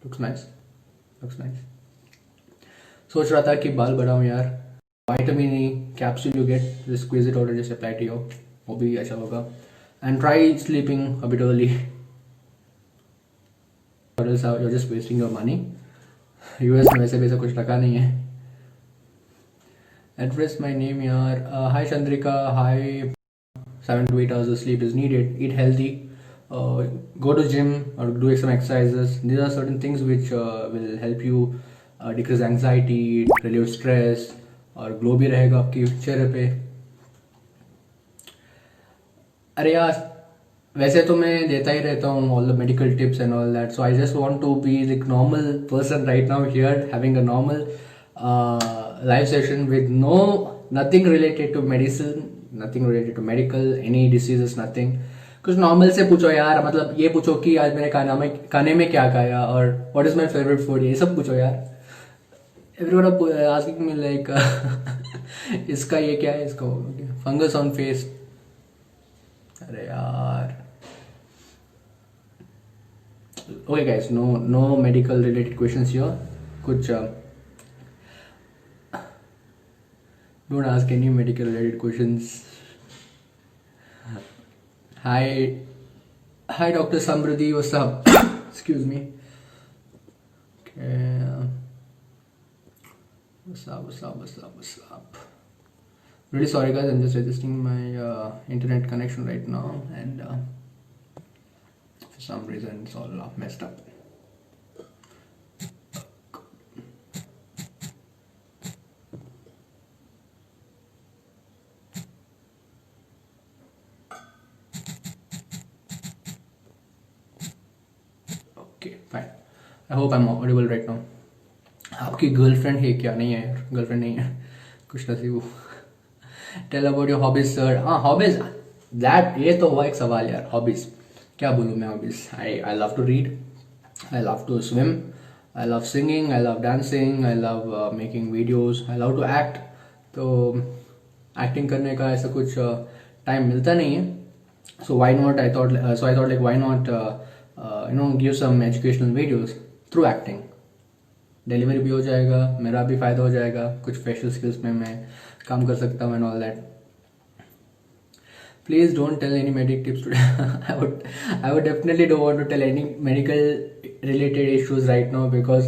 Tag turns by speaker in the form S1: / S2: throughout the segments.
S1: Looks nice, looks nice. सोच रहा था कि बाल बढ़ाऊं यार। Vitamin E capsule you get, just squeeze it और जस्ट अप्लाई टू योर, वो भी अच्छा होगा। And try sleeping a bit early, or else you're just wasting your money. US में वैसे भी ऐसा कुछ रखा नहीं है। Address my name यार। Hi Chandrika, hi। 7 to 8 hours of sleep is needed. Eat healthy. Go to gym or do some exercises. These are certain things which will help you decrease anxiety, relieve stress, और glow भी रहेगा आपकी चेहरे पे। अरे यार वैसे तो मैं देता ही रहता हूँ all the medical tips and all that, so I just want to be like normal person right now here having a normal live session with no nothing related to medicine, nothing related to medical, any diseases, nothing. कुछ normal से पूछो यार, मतलब ये पूछो कि आज मैंने खाने में क्या खाया और what is my favourite food, ये सब पूछो यार। एवरीवन आस्किंग मी लाइक इसका ये क्या है, इसका फंगस ऑन फेस। अरे यार okay guys, no medical related questions here, कुछ don't ask any medical related questions. Hi Dr. Samruddhi, what's up? Excuse me. Okay, what's up? Really sorry guys, I'm just adjusting my internet connection right now, and for some reason it's all messed up. Okay, fine. I hope I'm audible right now. आपकी girlfriend है क्या? नहीं है यार, girlfriend नहीं है, कुछ नसीब। Tell about your hobbies sir. हाँ हॉबीज, दैट ये तो हुआ एक सवाल यार। हॉबीज क्या बोलूँ मैं? Hobbies I love to read, I love to swim, I love singing, I love dancing, I love making videos, I love to act. तो एक्टिंग करने का ऐसा कुछ टाइम मिलता नहीं है, so why not, I thought like why not give some educational videos through acting. Delivery भी हो जाएगा, मेरा भी फायदा हो जाएगा, कुछ फेशियल स्किल्स में मैं काम कर सकता हूँ and all that. Please don't tell any medic tips today. I would definitely don't want to tell any medical related issues right now, because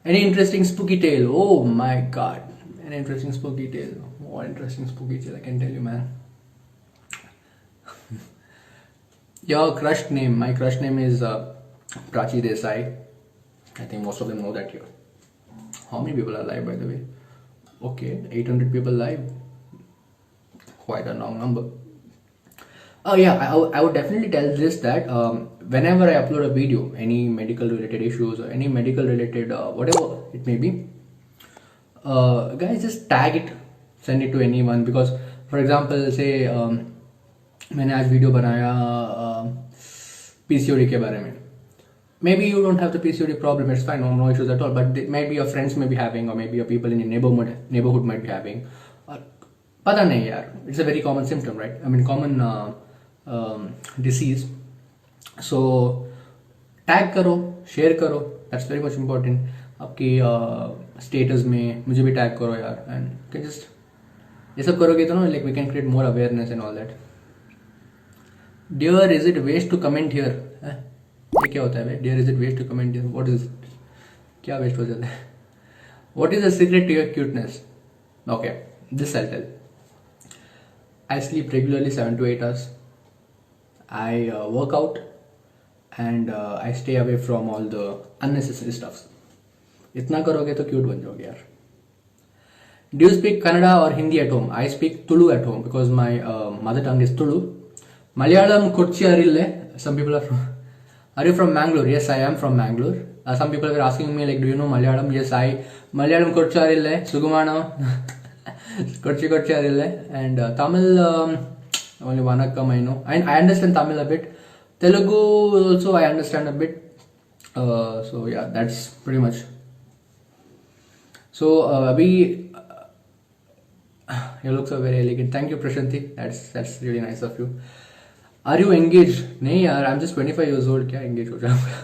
S1: any interesting spooky tale, oh my god, an interesting spooky tale, what interesting spooky tale I can tell you, man. Your crush name, my crush name is Prachi Desai. I think most of them know that here. How many people are live, by the way? Okay, 800 people live. Quite a long number. Oh yeah, I would definitely tell this that whenever I upload a video, any medical related issues or any medical related whatever it may be, guys just tag it, send it to anyone, because for example say मैंने आज video बनाया PCOD के बारे में। Maybe you don't have the PCOD problem, it's fine, no issues at all, but maybe your friends may be having, or maybe your people in your neighborhood might be having, or पता नहीं यार, it's a very common symptom, right? I mean common disease. So tag करो, share करो, that's very much important. आपकी status में मुझे भी tag करो यार, and can just ये सब करोगे तो ना, like we can create more awareness and all that. Dear, is it waste to comment here? ये क्या होता है भाई? Dear, is it waste to comment here? What is it? क्या waste हो जाता है? What is the secret to your cuteness? Okay, this I'll tell. I sleep regularly 7 to 8 hours. I work out and I stay away from all the unnecessary stuffs. इतना करोगे तो cute बन जाओगे यार. Do you speak Kannada or Hindi at home? I speak Tulu at home because my mother tongue is Tulu. Malayalam kurchi arille. Some people are from. Are you from Mangalore? Yes, I am from Mangalore. Some people were asking me like, do you know Malayalam? Yes, Malayalam kurchi arille. Sugumana. kurchi arille. And Tamil, only Vanakkam I know. And I understand Tamil a bit. Telugu also I understand a bit. So yeah, that's pretty much. So abhi your looks are very elegant. Thank you, Prashanti. That's really nice of you. Are you engaged? नहीं यार, I'm just 25 years old. क्या engaged हो जाऊंगा?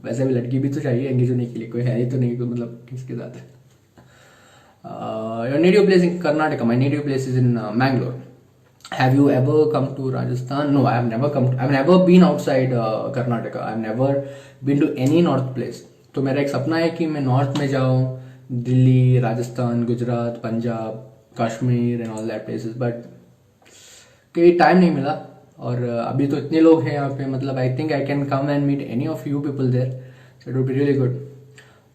S1: वैसे भी लड़की भी तो चाहिए एंगेज होने के लिए, कोई है ही तो नहीं, कोई मतलब किसके साथ है. Your native place in Karnataka. My native place is in Mangalore. Have you ever come to Rajasthan? No, I have never come. I've never been outside Karnataka. I've never been to any north place. तो मेरा एक सपना है कि मैं north में जाऊँ, Delhi, Rajasthan, Gujarat, Punjab, Kashmir and all that places, but कहीं टाइम नहीं मिला. और अभी तो इतने लोग हैं यहाँ पे, मतलब I think I can come and meet any of you people there, so it would be really good.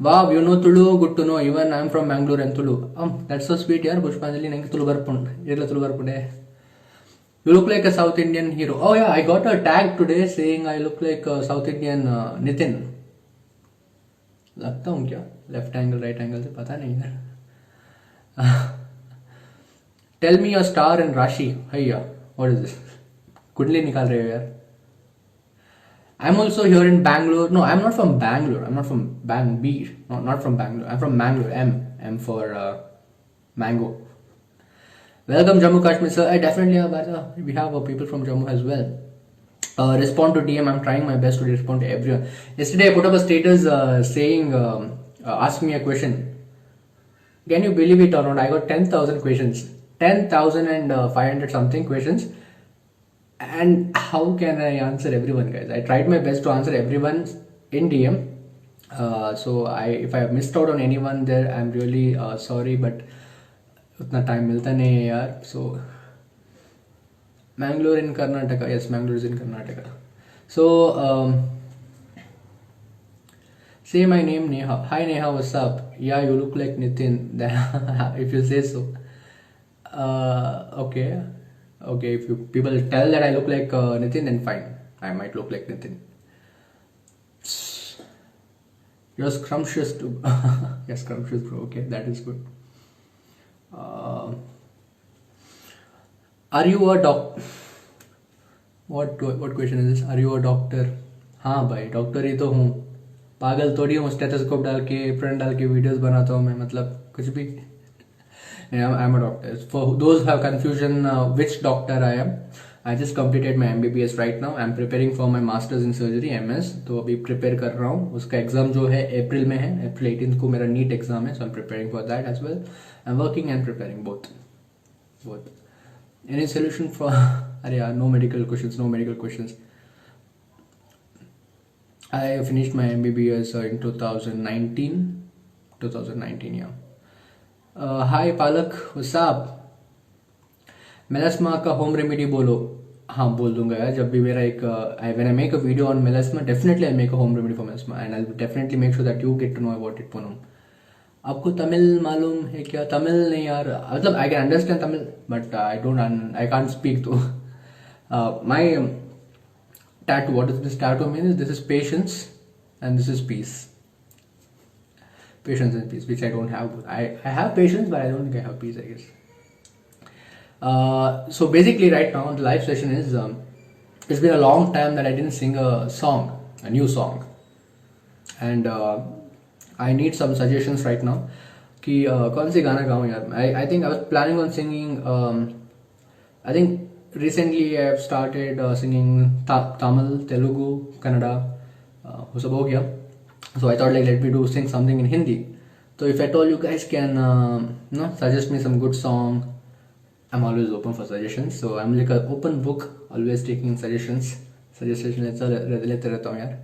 S1: Wow, you know Tulu, good to know. Even I'm from Mangalore and Tulu. That's so sweet, yaar. Pushpanjali nange Tulu barpund. Irla Tulu barpunde. You look like a South Indian hero. Oh yeah, I got a tag today saying I look like a South Indian Nitin. लगता हूँ क्या? Left angle, right angle से पता नहीं यार. Tell me your star and Rashi. Hayya, what is this? कुंडली निकाल रहे हो यार. I'm also here in Bangalore. No, I'm not from Bangalore. I'm not from Bangalore. No, not from Bangalore. I'm from Mangalore. M for mango. Welcome Jammu Kashmir, sir. I definitely have. We have people from Jammu as well. Respond to DM. I'm trying my best to respond to everyone. Yesterday I put up a status saying, ask me a question. Can you believe it or not? I got 10,000 questions. 10,500 something questions. And how can I answer everyone, guys? I tried my best to answer everyone in DM. So if I have missed out on anyone there, I'm really sorry, but उतना time मिलता नहीं है यार. So Mangalore in Karnataka. Yes, Mangalore is in Karnataka. So say my name, Neha. Hi Neha, what's up? Yeah, you look like Nitin. If you say so. Okay. Okay, if you people tell that I look like Nitin, then fine. I might look like Nitin. You're scrumptious too. Yes, scrumptious bro. Okay, that is good. Are you a doc? What question is this? Are you a doctor? हाँ भाई, doctor ही तो हूँ. पागल थोड़ी हूँ stethoscope डाल के front डाल के वीडियोस बनाता हूँ मैं, मतलब कुछ भी. I'm a doctor. For those who have confusion which doctor I am, I just completed my MBBS right now. I'm preparing for my masters in surgery MS. तो अभी prepare कर रहा हूँ. उसका एग्जाम जो है अप्रैल में है. अप्रैल 18 को मेरा नीट एग्जाम है. So I'm preparing for that as well. I'm working and preparing both. Any solution for? अरे यार, no medical questions. I finished my MBBS in 2019, yeah. Hi Palak, what's up? Melasma का होम रेमेडी बोलो. हाँ, बोल दूंगा यार. जब भी मेरा एक when I make a video on melasma, definitely I make a home remedy for melasma and I will definitely make sure that you get to know about it. Poonam, आपको तमिल मालूम है क्या? तमिल नहीं यार, मतलब I can understand Tamil but I can't speak. तो my tattoo, what does this tattoo mean? This is patience and this is peace. Patience and peace, which I don't have. I have patience, but I don't think I have peace, I guess. So basically right now the live session is it's been a long time that I didn't sing a new song, and I need some suggestions right now कि कौन सी गाना गाऊँ यार. I think I was planning on singing I think recently I have started singing Tamil, Telugu, Kannada, वो सब हो गया. So I thought like let me sing something in Hindi. So if at all you guys can suggest me some good song, I'm always open for suggestions. So I'm like an open book, always taking suggestions लेते रहता हूँ यार.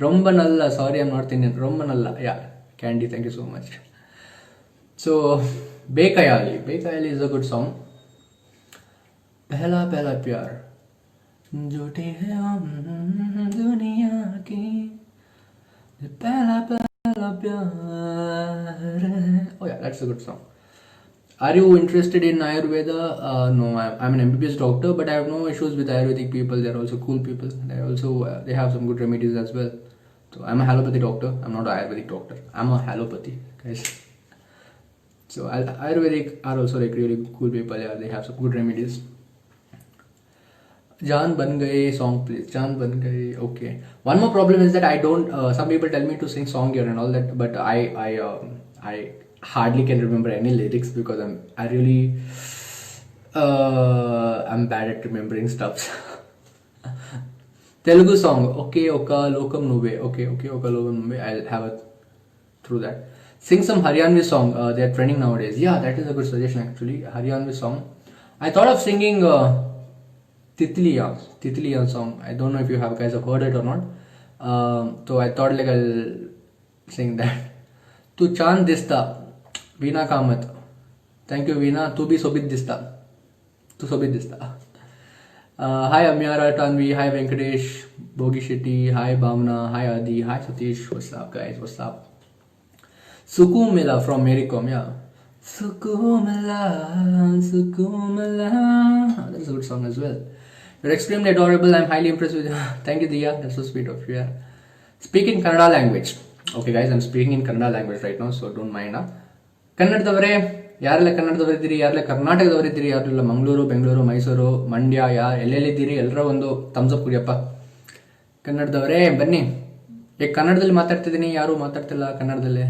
S1: Romba Nalla, sorry I'm not Indian. Romba Nalla, yeah. Candy, thank you so much. So Bekayali is a good song. पहला पहला प्यार झूठी है हम दुनिया की, पहला पहला प्यार. Oh yeah, that's a good song. Are you interested in Ayurveda? No, I'm an MBBS doctor, but I have no issues with Ayurvedic people. They're also cool people. They have some good remedies as well. So I'm a allopathy doctor. I'm not an Ayurvedic doctor. I'm a allopathy, guys. So Ayurvedic are also like really cool people. Yeah, they have some good remedies. Jaan Ban Gaye song, please. Jaan Ban Gaye. Okay. One more problem is that I don't. Some people tell me to sing song here and all that, but I hardly can remember any lyrics because I'm bad at remembering stuff. Telugu song. Okay, Oka Lokam Nube. Okay, Oka Lokam Nube. I'll have a through that. Sing some Haryanvi song. They're trending nowadays. Yeah, that is a good suggestion actually. Haryanvi song. I thought of singing Titliya song. I don't know if you have guys have heard it or not. So I thought like I'll sing that. Tu Chand Dista, Veena Kamath. Thank you, Veena. Tu bhi sobit dista. Tu sobit dista. Hi Amyara, Tanvi, hi Venkatesh, Bogi Shetty, hi Bhavna, hi Adi, hi Satish. What's up, guys? What's up? Sukum Mila from Maricom, yeah. Sukum Mila, Sukum Mila. That's a good song as well. You're extremely adorable. I'm highly impressed with you. Thank you, Diya. That's so sweet of you. Yeah. Speak in Kannada language. Okay, guys, I'm speaking in Kannada language right now, so don't mind. ಕನ್ನಡದವರೇ ಯಾರೆಲ್ಲ ಕನ್ನಡದವರಿದ್ದೀರಿ, ಯಾರೆಲ್ಲ ಕರ್ನಾಟಕದವರಿದ್ದೀರಿ, ಯಾರೆಲ್ಲ ಮಂಗಳೂರು, ಬೆಂಗಳೂರು, ಮೈಸೂರು, ಮಂಡ್ಯ, ಎಲ್ಲೆಲ್ಲಿದ್ದೀರಿ, ಎಲ್ಲರ ಒಂದು thumbs up ಕುಡಿಯಪ್ಪ. ಕನ್ನಡದವರೇ ಬನ್ನಿ. ಈಗ ಕನ್ನಡದಲ್ಲಿ ಮಾತಾಡ್ತಿದ್ದೀನಿ, ಯಾರು ಮಾತಾಡ್ತಿಲ್ಲ ಕನ್ನಡದಲ್ಲೇ.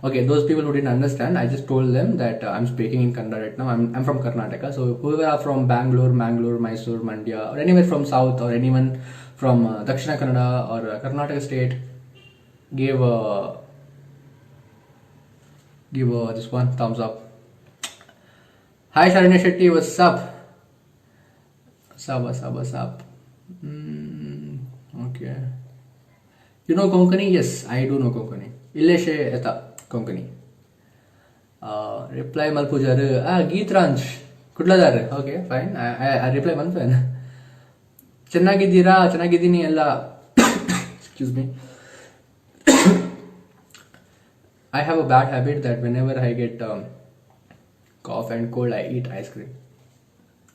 S1: Okay, those people who didn't understand, I just told them that I'm speaking in Kannada right now. I'm from Karnataka, so whoever are from Bangalore, Mysore, Mandya, or anywhere from South, or anyone from Dakshina Kannada or Karnataka state, give this one thumbs up. Hi Sharanya Shetty, what's up? What's up? Okay. You know Konkani? Yes, I do know Konkani. Illeshe eta Konkani. Reply Malpujar. Geet Ranch. Kudladar. Okay, fine. I reply Malpan. ಚೆನ್ನಾಗಿದ್ದೀನಿ ಎಲ್ಲ. Excuse me. I have a bad habit that whenever I get cough and cold, I eat ice cream.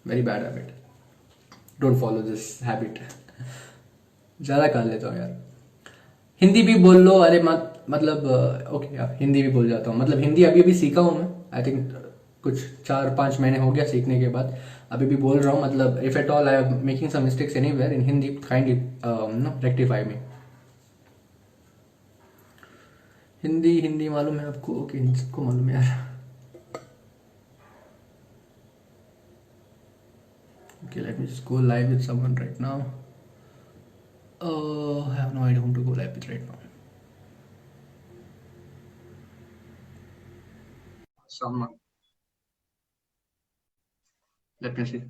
S1: Very bad habit. Don't follow this habit. ज़्यादा खा लेता हूँ यार. हिंदी भी बोल लो. अरे मतलब ओके यार, हिंदी भी बोल जाता हूँ. मतलब हिंदी अभी भी सीखा हूँ मैं. आई थिंक कुछ 4-5 महीने हो गया सीखने के बाद. अभी भी बोल रहा हूँ. मतलब if at all I am making some mistakes anywhere in Hindi, kindly rectify me. Hindi मालूम है आपको? ओके, सबको मालूम है यार. Okay, let me just go live with someone right now. I have no idea whom to go live with right now. Someone. Let me see.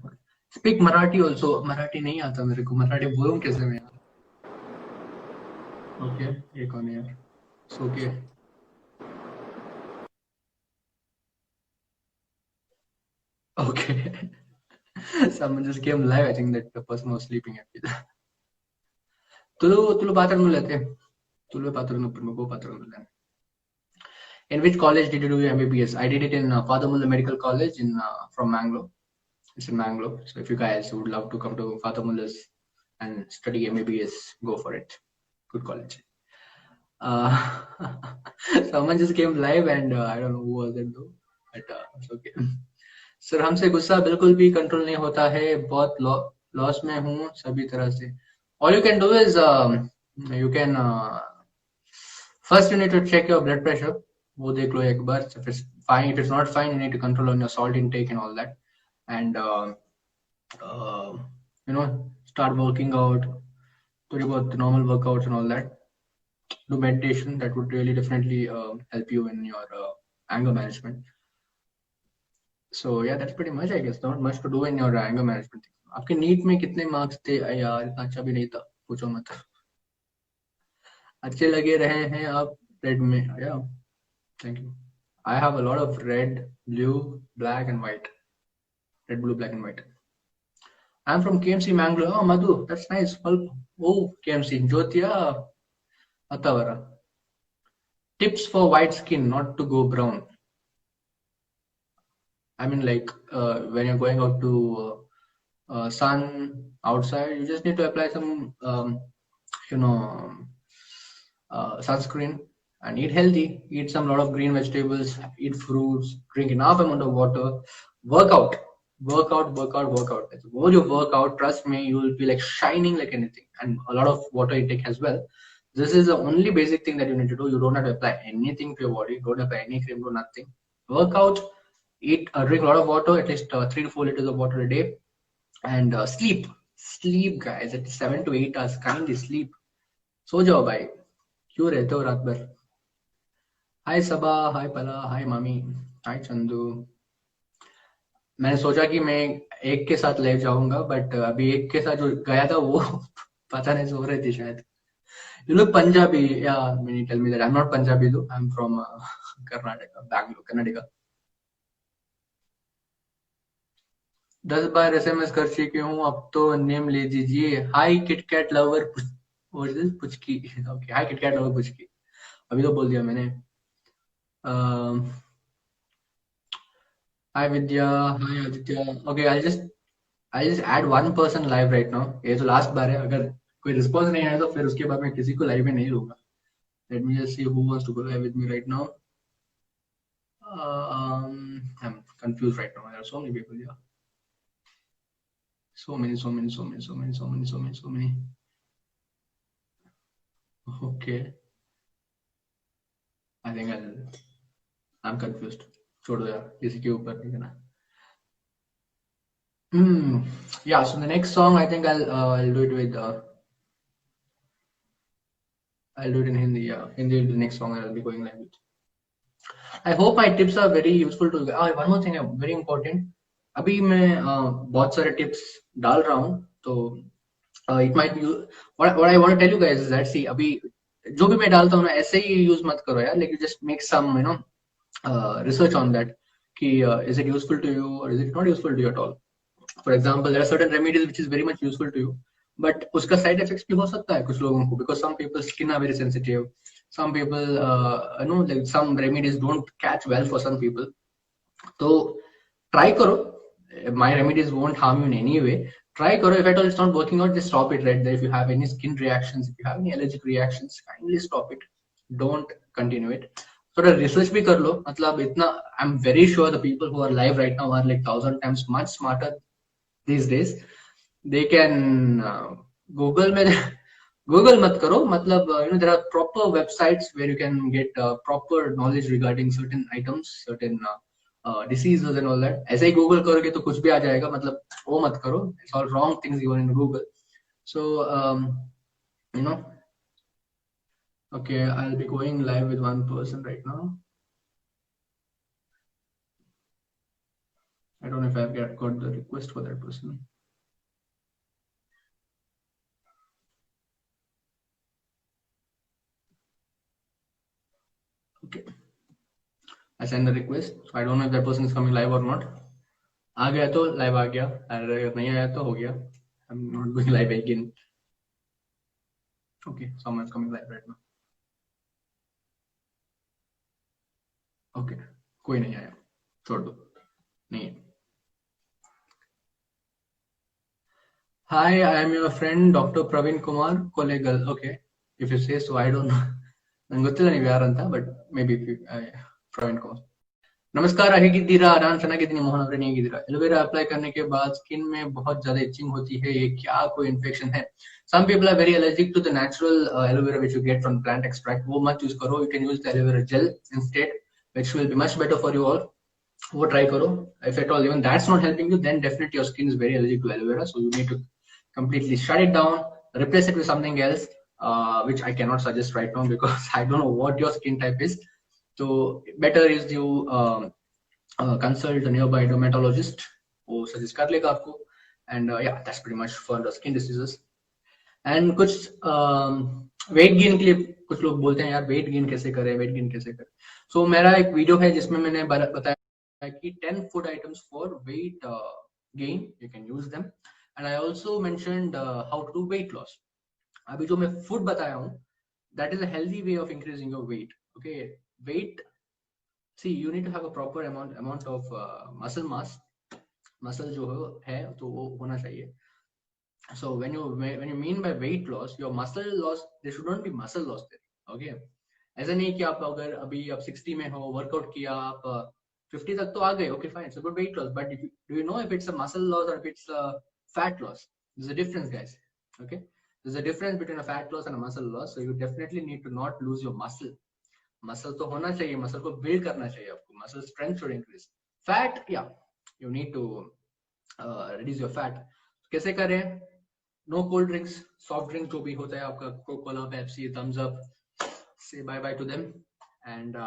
S1: Speak Marathi also. Marathi नहीं आता मेरे को. मराठी बोलूं कैसे मैं यार? Okay, ये कौन है यार? It's okay. Okay. Someone just came live. I think that the person was sleeping actually. Tulu patron lete. Tulu patron go patron lete. In which college did you do your MBBS? I did it in Father Mulla Medical College in from Mangalore. It's in Mangalore. So if you guys would love to come to Father Mulla's and study MBBS, go for it. Good college. Someone just came live and I don't know who was it though, but it's okay. Sir हमसे गुस्सा बिल्कुल भी control नहीं होता है. बहुत loss में हूँ सभी तरह से. All you can do is you can first you need to check your blood pressure. वो देख लो एक बार. If it's fine, if it's not fine, you need to control on your salt intake and all that. And start working out. थोड़ी बहुत normal workouts and all that. Do meditation. That would really definitely help you in your anger management. So yeah, that's pretty much, I guess. Not much to do in your anger management. आपके NEET में कितने marks थे यार? इतना अच्छा भी नहीं था, पूछो मत. अच्छे लगे रहे हैं आप रेड में. Yeah, thank you. I have a lot of red, blue, black and white. Red, blue, black and white. I'm from KMC Mangalore. Oh, Madhu, that's nice. Oh, KMC. Jyotia Atavara. Tips for white skin, not to go brown. I mean, like when you're going out to sun outside, you just need to apply some, sunscreen and eat healthy. Eat some lot of green vegetables. Eat fruits. Drink enough amount of water. Work out. The more you work out, trust me, you will be like shining like anything, and a lot of water intake as well. This is the only basic thing that you need to do. You don't have to apply anything to your body. Don't apply any cream. Do nothing. Work out. Drink a lot of water, at least 3 to 4 liters of water a day, and sleep. Sleep guys, at 7 to 8 hours, kindly sleep. सो जाओ भाई, क्यों रहते हो रात भर? हाय सबा, हाय पला, हाय मामी, हाय चंदू। मैंने सोचा कि मैं एक के साथ ले जाऊंगा, बट अभी एक के साथ जो गया था वो पता नहीं सो रहे थे शायद। You look Punjabi. Yeah, many tell me that I'm not Punjabi though. I'm from Karnataka, Bangalore, Karnataka. 10 bar SMS कर चुकी हूँ, अब तो नेम ले दीजिए। Hi KitKat lover Puchki. Okay, hi KitKat lover Puchki. अभी तो बोल दिया मैंने। Hi Vidya, hi Aditya. Okay, I'll just add one person live right now. ये तो लास्ट बार है, अगर कोई रिस्पॉन्स नहीं आया तो फिर उसके बाद मैं किसी को लाइव में नहीं लूंगा। Let me just see who wants to go live with me right now. I'm confused right now. There are so many people here. So many, so many, so many, so many, so many, so many, so many. Okay. I think I'm confused. छोड़ दो यार, किसी के ऊपर नहीं करना. Yeah. So the next song, I think I'll do it with I'll do it in Hindi. Yeah, Hindi will be the next song I'll be going live with. I hope my tips are very useful to you. One more thing, very important. अभी मैं बहुत सारे tips डाल रहा हूँ, तो it might be what I want to tell you guys is that see अभी जो भी मैं डालता हूँ ना ऐसे ही यूज मत करो यार, like you just make some research on that कि is it useful to you or is it not useful to you at all. For example, there are certain remedies which is very much useful to you, but उसका side effects भी हो सकता है कुछ लोगों को, because some people's skin are very sensitive, some people like some remedies don't catch well for some people. तो try करो, my remedies won't harm you in any way. Try करो, if at all it's not working out, just stop it right there. If you have any skin reactions, if you have any allergic reactions, kindly stop it, don't continue it. थोड़ा research भी कर लो, मतलब इतना I am very sure the people who are live right now are like 1000 times much smarter these days. They can Google में Google मत करो, मतलब there are proper websites where you can get proper knowledge regarding certain items, certain diseases and all that. ऐसे ही Google करोगे तो कुछ भी आ जाएगा, मतलब वो मत करो. It's all wrong things given in Google. So you know okay, I'll be going live with one person right now. I don't know if I've got the request for that person. Okay, I send the request, so I don't know if that person is coming live or not. आ गया तो live आ गया, अगर नहीं आया तो हो गया. I'm not going live again. Okay, someone's coming live right now. Okay, कोई नहीं आया, छोड़ दो, नहीं है. Hi, I am your friend Dr. Praveen Kumar Kolegal. Okay, if you say so, I don't know. ನಂಗೆ ಗೊತ್ತಿಲ್ಲ ನೀವು ಯಾರಂತ, but maybe if you Praveen Kumar. नमस्कार, ಹೇಗಿದ್ದೀರಾ? ನಾನು ಚೆನ್ನಾಗಿದ್ದೀನಿ ಮೋಹನ್ ಅವರೇ, ಹೇಗಿದ್ದೀರಾ? एलोवेरा अप्लाई करने के बाद स्किन में बहुत ज्यादा इचिंग होती है, ये क्या कोई इन्फेक्शन है? Some people are very allergic to the natural aloe vera which you get from plant extract. वो मत यूज करो. You can use the aloe vera gel instead, which will be much better for you all. वो try करो. If at all even that's not helping you, then definitely your skin is very allergic to aloe vera, so you need to completely shut it down, replace it with something else, which I cannot suggest right now because I don't know what your skin type is. So better is you consult a nearby dermatologist, वो suggest कर लेगा आपको. And yeah, that's pretty much for the skin diseases. And कुछ weight gain के लिए कुछ लोग बोलते हैं यार वेट गेन कैसे करें, वेट गेन कैसे करें. सो मेरा एक वीडियो है जिसमें मैंने बताया कि 10 food items for weight gain, you can use them. And I also mentioned how to do weight loss. अभी जो मैं फूड बताया हूँ, that is a healthy way of increasing your weight. Okay, weight, see you need to have a proper amount of muscle mass. Muscle जो है तो वो होना चाहिए. So when you mean by weight loss, your muscle loss, there should not be muscle loss there. Okay, ऐसा नहीं कि आप अगर अभी आप 60 में हो, वर्कआउट किया, आप 50 तक तो आ गए, okay fine, so good weight loss, but do you know if it's a muscle loss or if it's a fat loss? There's a difference, guys. Okay, there's a difference between a fat loss and a muscle loss. So you definitely need to not lose your muscle. Muscle तो होना चाहिए, muscle को build करना चाहिए आपको, muscle strength should increase. Fat, या you need to reduce your fat. कैसे करें? No cold drinks, soft drink जो भी होता है आपका, Coca Cola, Pepsi, Thums Up, say bye bye to them. And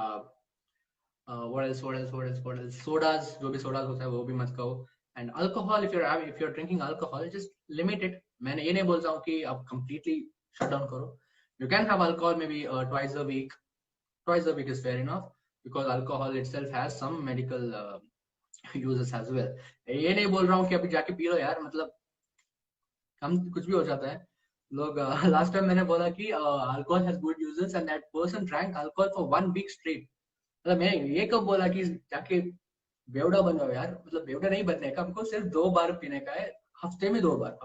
S1: what else sodas, जो भी sodas होता है वो भी मत खाओ. And alcohol, if you're drinking alcohol, just limit it. मैंने ये नहीं बोल रहा हूँ कि आप completely shut down करो. You can have alcohol maybe twice a week. Twice a week is fair enough, because alcohol itself has some medical uses as well. ये नहीं बोल रहा हूँ कि अभी जाके पी लो यार, मतलब हम कुछ भी हो जाता है. लोग लास्ट टाइम मैंने बोला कि alcohol has good uses and that person drank alcohol for 1 week straight. मतलब मैं ये कब बोला कि जाके बेवड़ा बन जाओ यार, मतलब बेवड़ा नहीं बनने का, हमको सिर्फ 2 बार पीने का है. हफ्ते में 2 बार,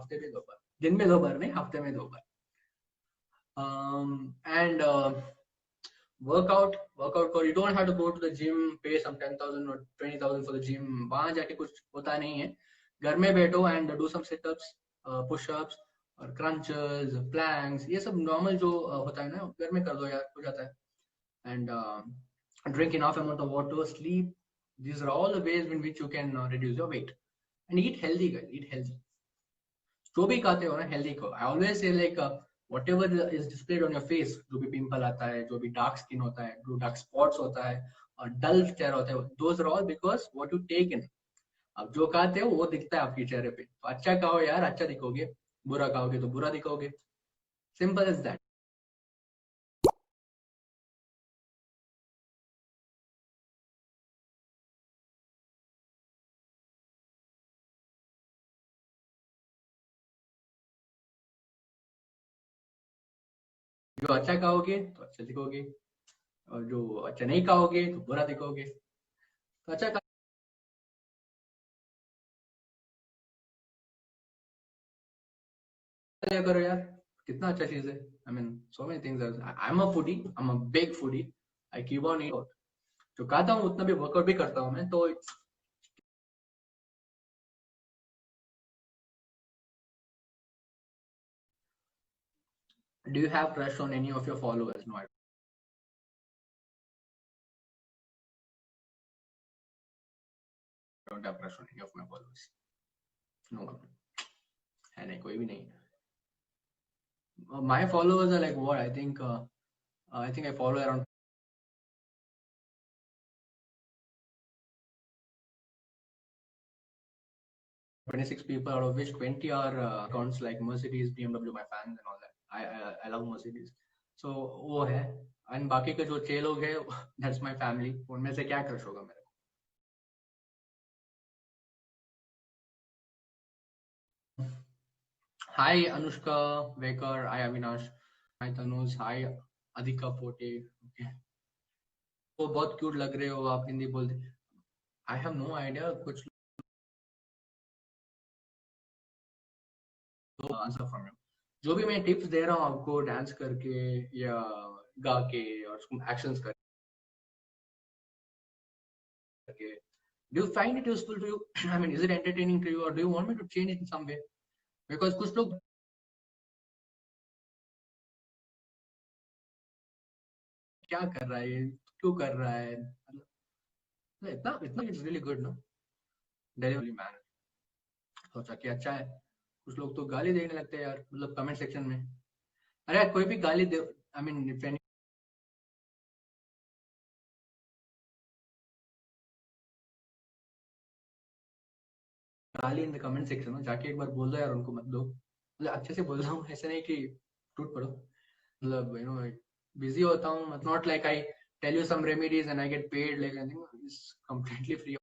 S1: दिन में 2 बार नहीं, हफ्ते में 2 बार. And वर्कआउट करो. You don't have to go to the gym, pay some 10,000 or 20,000 for the gym. वहां जाके कुछ होता नहीं है. घर में बैठो and do some situps, pushups और क्रंचेस, प्लैंक्स, ये सब नॉर्मल जो होता है ना, घर में कर दो यार, हो जाता है. And drink enough amount of water, sleep. These are all the ways in which you can reduce your weight. And eat healthy, guys. Eat healthy. जो भी खाते हो ना, हेल्दी को. I always say like whatever is displayed on your face, जो भी pimple आता है, जो भी डार्क स्किन होता है, जो डार्क स्पॉट्स होता है और डल चेहरा होता है, those are all because what you take in. अब जो खाते हो वो दिखता है आपके चेहरे पे. तो अच्छा खाओ यार, अच्छा दिखोगे. बुरा खाओगे तो बुरा दिखोगे. Simple as that. जो अच्छा खाओगे तो अच्छा दिखोगे, और जो अच्छा नहीं खाओगे तो बुरा दिखोगे. तो अच्छा खा करो यार, कितना अच्छा चीज है. I mean so many things. I am a foodie, I am a big foodie. I keep on eat. जो खाता हूँ उतना भी वर्कआउट भी करता हूँ मैं. तो do you have crush on any of your followers? No, I don't have crush on any of my followers. No, है नहीं, कोई भी नहीं. My followers are like what, I think I follow around 26 people, out of which 20 are accounts like Mercedes, BMW, my fans and all that. I love Mercedes. So वो है. And बाकी के जो 6 लोग हैं, दैट्स माय फैमिली. उनमें से क्या क्रश होगा मेरे को? हाय अनुष्का वेकर, हाय अविनाश, हाय तनुज, हाय अधिका पोटे. ओके, वो बहुत क्यूट लग रहे हो आप, हिंदी बोलते. I have no idea. कुछ आंसर फ्रॉम यू. जो भी मैं टिप्स दे रहा हूँ आपको, डांस करके या गा के और एक्शंस करके, do you find it useful to you? I mean, is it entertaining to you, or do you want me to change it in some way? Because कुछ लोग क्या कर रहा है ये, क्यों कर रहा है, मतलब इतना इतना it's really good no, delivery man. सोचा कि अच्छा है. कुछ लोग तो गाली देने लगते हैं यार, मतलब कमेंट सेक्शन में. अरे यार, कोई भी गाली दे. आई मीन इफ एनी गाली इन द कमेंट सेक्शन में जाके एक बार बोल दो यार, उनको मत दो. मतलब अच्छे से बोल रहा हूँ, ऐसे नहीं कि टूट पड़ो. मतलब बिजी होता हूँ. Not like I tell you some remedies and I get paid, like I think it's completely free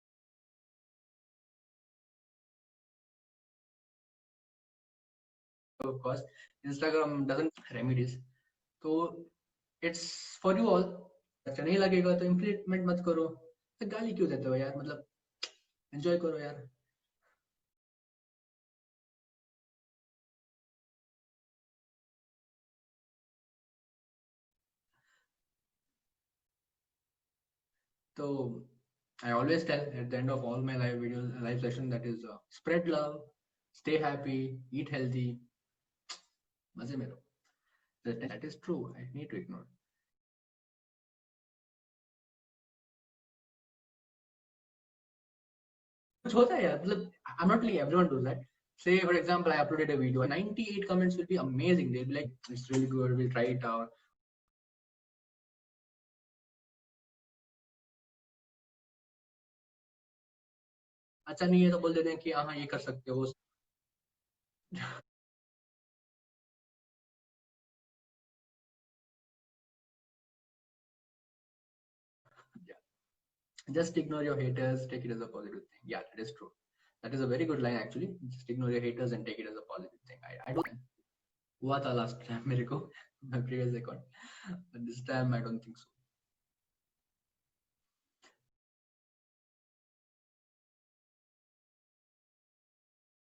S1: of cost. Instagram doesn't remedies. तो इट्स फॉर यू ऑल. अच्छा नहीं लगेगा तो इम्प्लीमेंट मत करो. तो गाली क्यों देते हो यार, मतलब एंजॉय करो यार. तो I always tell at the end of all my live videos, live session, that is spread love, stay happy, eat healthy, मजे में रहो. That is true. I need to ignore. कुछ होता है यार, मतलब I'm not telling everyone does that. say for example I uploaded a video, 98 comments will be amazing. They'll be like, it's really good, we'll try it out. अच्छा नहीं है तो बोल देते हैं कि हाँ ये कर सकते हो. Yeah. Just ignore your haters, take it as a positive thing. Yeah, that is true. That is a very good line actually. Just ignore your haters and take it as a positive thing. I don't. हुआ था last time मेरे को my previous account, but this time I don't think so.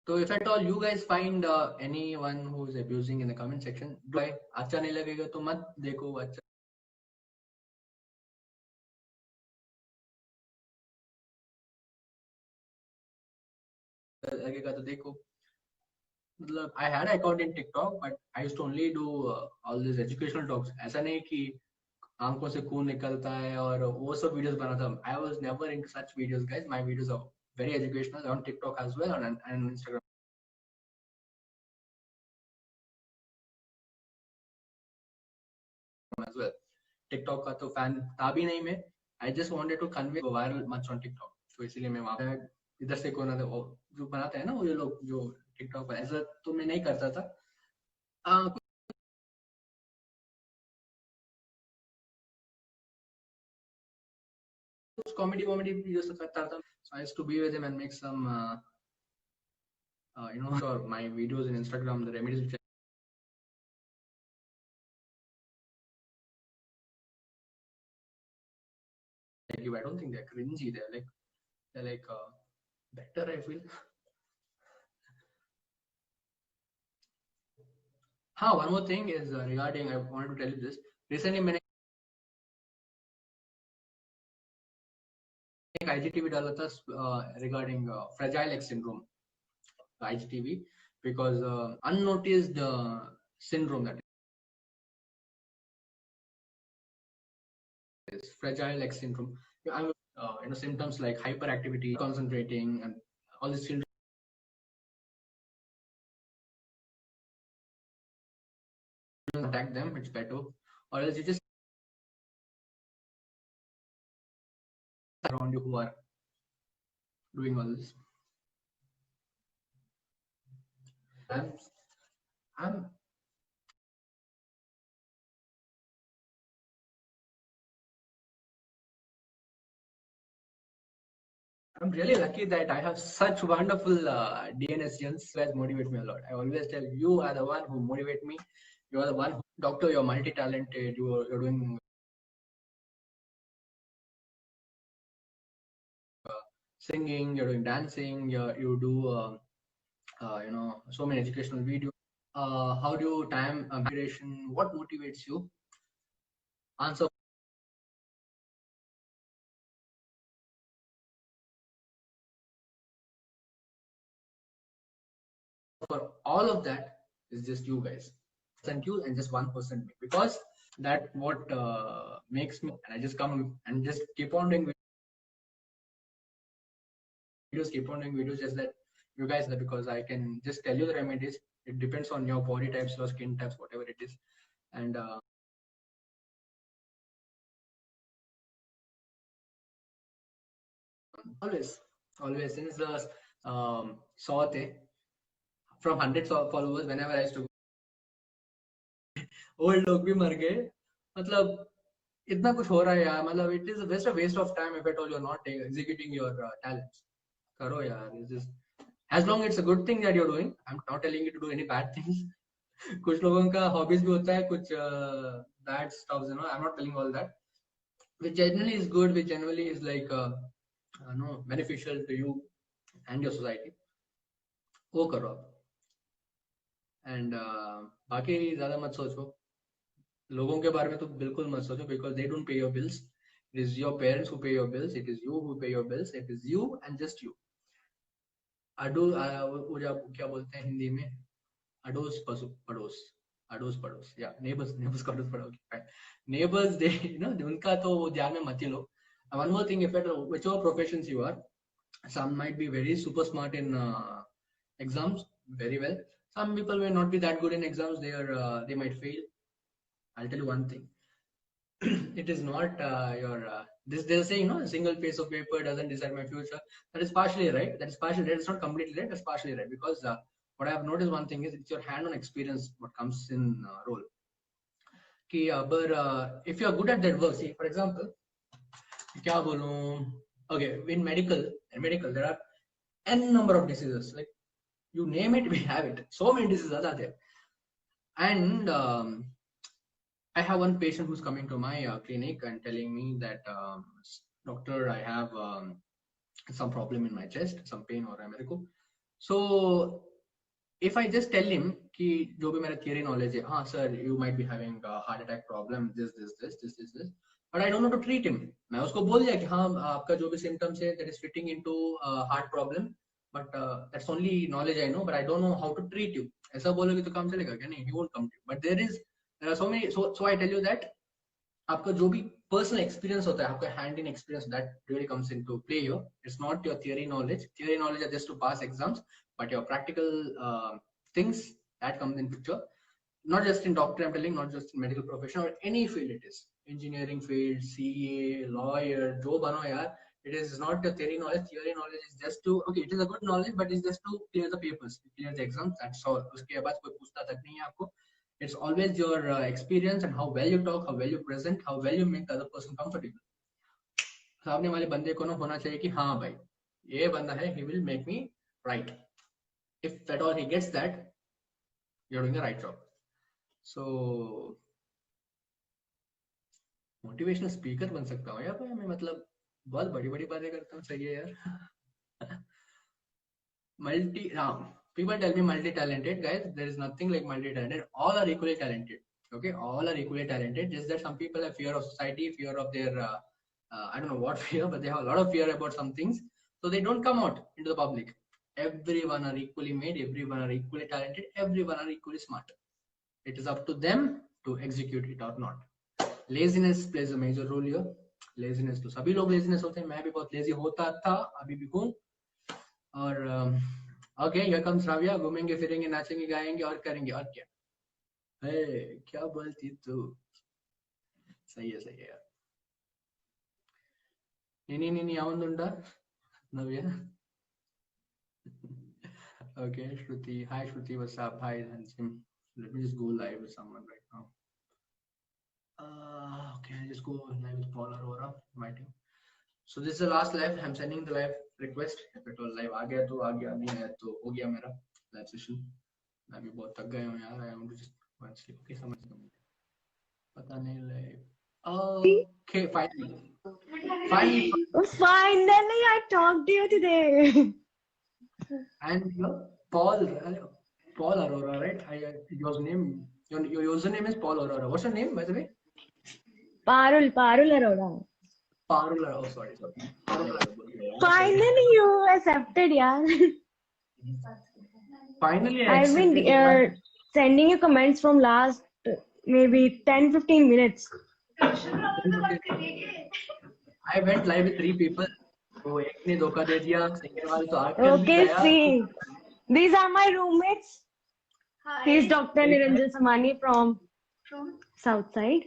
S1: So if at all you guys find anyone who is abusing in the comment section, do I अच्छा नहीं लगेगा तो मत देखो. अच्छा लगेगा तो देखो. मतलब I had an account in TikTok, but I used to only do all these educational talks. ऐसा नहीं कि आंखों से खून निकलता है और वो सब वीडियोस बनाता. I was never into such videos, guys. My videos are very educational on TikTok as well and Instagram as well. TikTok का तो फैन था भी नहीं मैं. I just wanted to convey viral much on TikTok. तो इसीलिए मैं वहाँ पे इधर से कोना जो बनाते हैं ना वो ये लोग जो TikTok पर, ऐसा तो मैं नहीं करता था. कुछ कॉमेडी वीडियोस करता था. So I used to be with him and make some sure my videos in Instagram, the remedies which I give, I don't think they're cringy. They're like better, I feel. One more thing is regarding, I wanted to tell you this. Recently मैंने एक IGTV डाला था regarding fragile X syndrome. IGTV, because unnoticed syndrome, that is fragile X syndrome. I'm symptoms like hyperactivity, concentrating, and all these children attack them. It's better, or else you just around you who are doing all this. I'm I'm really lucky that I have such wonderful DNS gens who has motivate me a lot. I always tell you are the one who motivate me. You are the one who, doctor. You're multi-talented. You're doing singing. You're doing dancing. You do so many educational videos. How do you time migration? What motivates you? Answer for all of that is just you guys. And you and just 1% me, because that what makes me, and I just come and just keep on doing videos, just that you guys, because I can just tell you the remedies. It depends on your body types, your skin types, whatever it is. And always since the saw from hundreds of followers, whenever I used to old लोग भी मर गए. मतलब इतना कुछ हो रहा है यार. मतलब it is just a waste of time if at all you are not executing your talents. करो यार. It's just as long it's a good thing that you're doing. I'm not telling you to do any bad things. कुछ लोगों का hobbies भी होता है कुछ bad stuff, I'm not telling all that, which generally is good, which generally is like no beneficial to you and your society. वो करो आप. एंड बाकी ज्यादा मत सोचो. लोगों के बारे में तो बिल्कुल मत सोचो, because they don't pay your bills. It is your parents who pay your bills. It is you who pay your bills. It is you and just you. अडो वो क्या बोलते हैं हिंदी में, अडोस पड़ोस. अडोस पड़ोस या नेबर्स. नेबर्स का अडोस पड़ोस. नेबर्स डे उनका तो ध्यान में मत ही लो. One more thing, if at whichever professions you are, some might be very super smart in exams, very well. Some people may not be that good in exams. They might fail. I'll tell you one thing. It is not your this they'll say, a single piece of paper doesn't decide my future. That is partially right. That is partially right. It's not completely right. That's partially right, because what I have noticed, one thing is, it's your hand-on experience what comes in role. कि अगर if you are good at that work, see for example, क्या बोलूं, okay, in medical there are n number of diseases, like you name it, we have it. So many diseases are there. And I have one patient who's coming to my clinic and telling me that, doctor, I have some problem in my chest, some pain or मेरे को. So if I just tell him कि जो भी मेरा theory knowledge है, हाँ sir, you might be having a heart attack problem, this, but I don't know to treat him. मैं उसको बोल दिया कि हाँ आपका जो भी symptoms है, that is fitting into heart problem, but that's only knowledge I know, but I don't know how to treat you. ऐसा बोलोगे तो काम चलेगा क्या? नहीं, he won't come to you. But there are so many. So I tell you that आपका जो भी पर्सनल एक्सपीरियंस होता है, आपका hand in experience, that really comes into play here. It's not your theory knowledge. Theory knowledge are just to pass exams, but your practical things, that comes in picture. Not just in doctor, I'm telling, not just in medical profession or any field it is. Engineering field, CA, lawyer, जो बनो यार, it is not your theory knowledge. Theory knowledge is just to, okay, it is a good knowledge, but it's just to clear the papers, clear the exams, that's all. उसके बाद कोई पूछता तक नहीं है आपको. It's always your experience and how well you talk, how well you present, how well you make the other person comfortable. सामने वाले बंदे को ना होना चाहिए कि हाँ भाई, ये बंदा है, he will make me right. If at all he gets that, you're doing the right job. So motivational speaker बन सकता हूँ यार भाई मैं, मतलब बहुत बड़ी बड़ी बातें करता हूँ. सही है यार. People tell me multi-talented. Guys, there is nothing like multi-talented. All are equally talented. Okay, all are equally talented. Just that some people have fear of society, fear of their I don't know what fear, but they have a lot of fear about some things, so they don't come out into the public. Everyone are equally made. Everyone are equally talented. Everyone are equally smart. It is up to them to execute it or not. Laziness plays a major role here. Laziness तो सभी लोग laziness होते हैं. मैं भी बहुत lazy होता था, अभी भी हूँ. और ओके, हियर कम्स राविया. घूमेंगे फिरेंगे, नाचेंगे, गाएंगे और करेंगे, और क्या. क्या बोलती तू. सही है यार. नहीं यावंदुंडा नव्या. Okay, Shruti. Hi Shruti, what's up? Hi Hansim. Let me just go live with someone right now. Okay, I'll just go live with Paul Aurora, inviting. So this is the last live. I'm sending the live request. If it was live आ गया तो आ गया, नहीं आया तो हो गया मेरा live session. मैं भी बहुत थक गया हूँ यार. I want to just go and sleep. Okay, समझ गया. पता नहीं live. Okay, finally.
S2: Finally, I talked to you today.
S1: And Paul Aurora, right? Your name, your username is Paul Aurora. What's your name, by the way?
S2: Parul Arora.
S1: Parul. Oh, sorry.
S2: Finally, you accepted, yeah.
S1: Finally,
S2: I've been sending you comments from last maybe 10-15 minutes.
S1: I went live with 3 people. तो एक ने धोखा दे दिया, second वाले तो आकर
S2: Okay, see. These are my roommates. Hi. He's Dr. Niranjan Samani from Southside.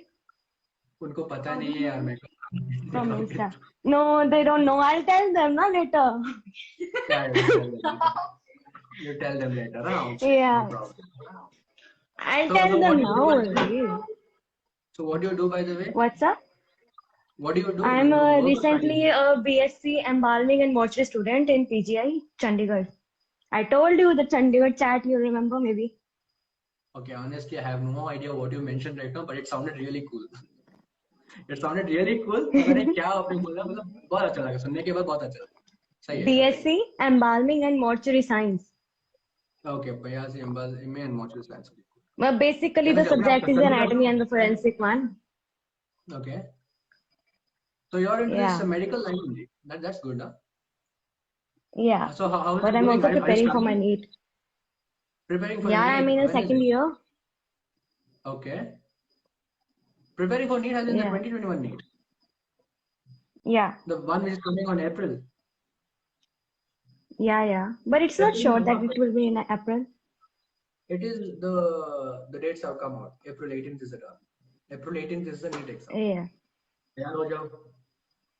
S1: उनको पता नहीं है यार मेरे को.
S2: From Insta. No, they don't know. I'll tell them na later.
S1: You tell them later, huh?
S2: Yeah.
S1: No,
S2: I'll tell them now only.
S1: So what do you do, by the way?
S2: What's up?
S1: What do you do?
S2: I'm recently a BSc Embalming and Mortuary student in PGI, Chandigarh. I told you the Chandigarh chat, you remember maybe?
S1: Okay, honestly, I have no idea what you mentioned right now, but it sounded really cool. It sounded really cool. मैंने क्या आपने बोला, मतलब बहुत अच्छा लगा सुनने के बाद, बहुत अच्छा लगा. सही है.
S2: BSc Embalming and Mortuary Science.
S1: Okay, BSc Embalming and Mortuary Science.
S2: Well, basically the subject is anatomy and the forensic one.
S1: Okay. So you're into this medical line only. That's good, huh?
S2: Yeah.
S1: So how is
S2: but
S1: it
S2: I'm
S1: going?
S2: also preparing for my NEET.
S1: Preparing for
S2: NEET?
S1: Yeah,
S2: I'm in a second year.
S1: Okay. Preparing for NEET as in the 2021 NEET?
S2: Yeah.
S1: The one which is coming on April?
S2: Yeah. But it's not
S1: April
S2: sure
S1: में
S2: that
S1: हुआ.
S2: it will be in April.
S1: It is the dates have come out. April 18th is the term. April 18th is the NEET exam.
S2: Yeah.
S1: तैयार हो जाओ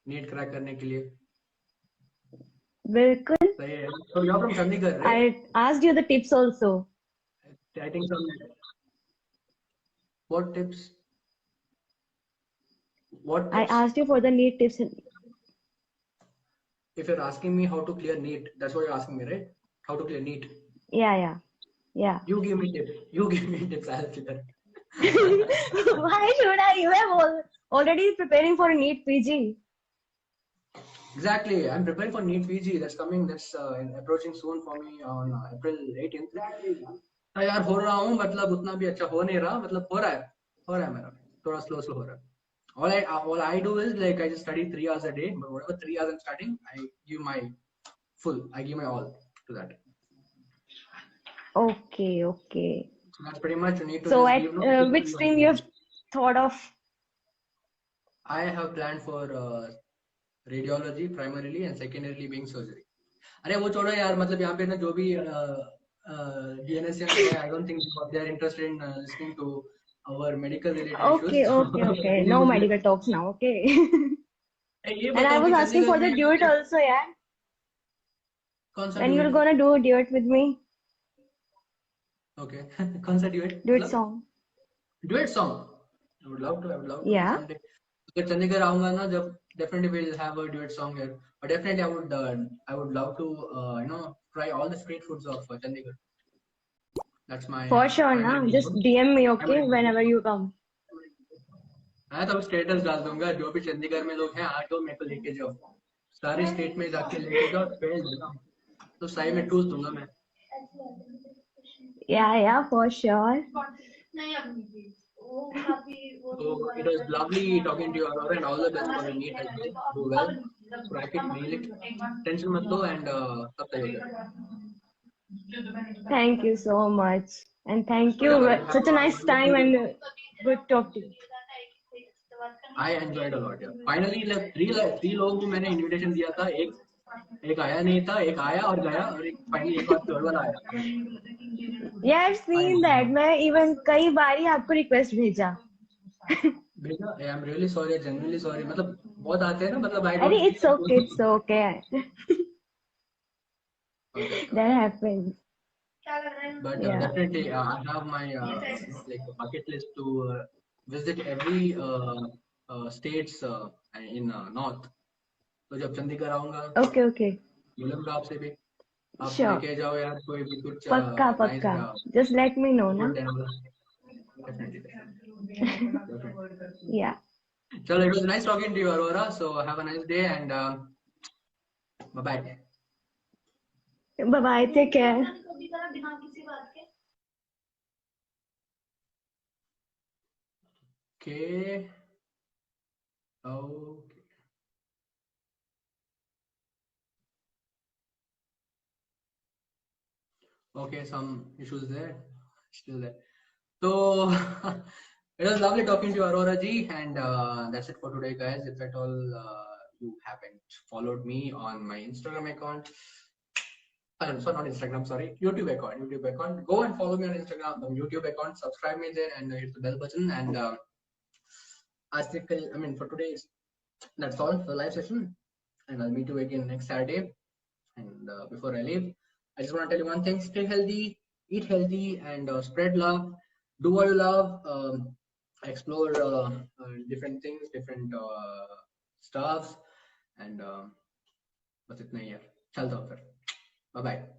S1: NEET crack करने के लिए.
S2: बिल्कुल.
S1: सही है. So you're from Chandigarh, right?
S2: I asked you the tips also.
S1: I think some. What tips? What
S2: I
S1: tips?
S2: asked you for the NEET tips.
S1: If you're asking me how to clear NEET, that's what you're asking me, right? How to clear NEET.
S2: Yeah.
S1: You give me tips. You give me tips. I'll clear.
S2: Why should I? You have already preparing for NEET PG.
S1: Exactly. I'm preparing for NEET PG. That's coming. That's approaching soon for me on April 18th. तैयार हो रहा हूँ मतलब उतना भी अच्छा हो नहीं रहा मतलब हो रहा है मेरा थोड़ा स्लो हो रहा है. All I do is like I just study 3 hours a day, but whatever 3 hours I'm studying, I give my all to that.
S2: Okay.
S1: So that's pretty much. You need to
S2: So
S1: just
S2: at
S1: give no.
S2: which stream you have thought of?
S1: I have planned for radiology primarily and secondarily being surgery. अरे वो छोड़ो यार मतलब यहाँ पे ना जो भी DNSM है, I don't think they are interested in listening to our medical related issues.
S2: Okay. No medical talks now. Okay.
S1: ये
S2: And I
S1: बताओ
S2: was
S1: कि
S2: asking
S1: चंडीगढ़
S2: for the
S1: में
S2: duet also, yeah.
S1: कौन सा
S2: When you're
S1: duet?
S2: gonna do a duet with me?
S1: Okay. कौन सा duet?
S2: Duet
S1: मतलब
S2: song.
S1: duet song. I would love to
S2: Yeah.
S1: someday. अगर चंडीगढ़ आऊंगा ना जब definitely we'll have a duet song here. But definitely I would love to try all the street foods of Chandigarh. That's my
S2: For sure,
S1: primary
S2: na. Just
S1: goal.
S2: DM me, okay,
S1: Primary
S2: whenever you come.
S1: मैं तो status डाल दूंगा जो भी चंडीगढ़ में लोग हैं आ तो मेरे को लेके जाओ सारे स्टेट में जाके लेके जाओ भेज देना तो सही में टूस दूंगा मैं.
S2: Yeah, for sure.
S1: So it was lovely talking to you Aurora and all the best for the NEET as well. Do well, crack it, nail it. Tension मत लो and सब सही हो जाएगा.
S2: Thank you so much. And thank you.
S1: Whatever.
S2: Such a nice time and good talk to you.
S1: I enjoyed a lot. Yeah. Finally, three लोगों को मैंने invitation दिया था. एक आया नहीं था, एक आया और गया और एक finally एक और third वाला आया.
S2: Yeah, I've seen that. मैं even कई बार ही आपको request भेजा.
S1: भेजा. I'm really sorry, genuinely sorry. मतलब बहुत आते हैं ना मतलब I
S2: अरे
S1: don't
S2: it's okay.
S1: Okay.
S2: That happens.
S1: But
S2: Yeah.
S1: definitely, I have my like a bucket list to visit every states in north. तो जब चंडीगढ़ आऊंगा
S2: Okay.
S1: मिलूंगा आपसे भी. आप
S2: Sure.
S1: लेके जाओ यार कोई भी कुछ
S2: पक्का. Just let me know, na.
S1: Definitely.
S2: Yeah.
S1: चलो, it was nice talking to you, Aurora. So have a nice day and bye bye.
S2: Bye. Take care.
S1: Okay. Okay. Okay, some issues there. Still there. So it was lovely talking to you, Aurora ji, and that's it for today, guys. If at all you haven't followed me on my Instagram account, sorry, not Instagram, sorry, YouTube account. Go and follow me on Instagram, YouTube account. Subscribe me there and hit the bell button. And for today, that's all for the live session. And I'll meet you again next Saturday. And before I leave, I just want to tell you one thing: stay healthy, eat healthy, and spread love. Do what you love. Explore different things, different stuffs, and बस इतना ही यार. चलता हूँ फिर. Bye bye.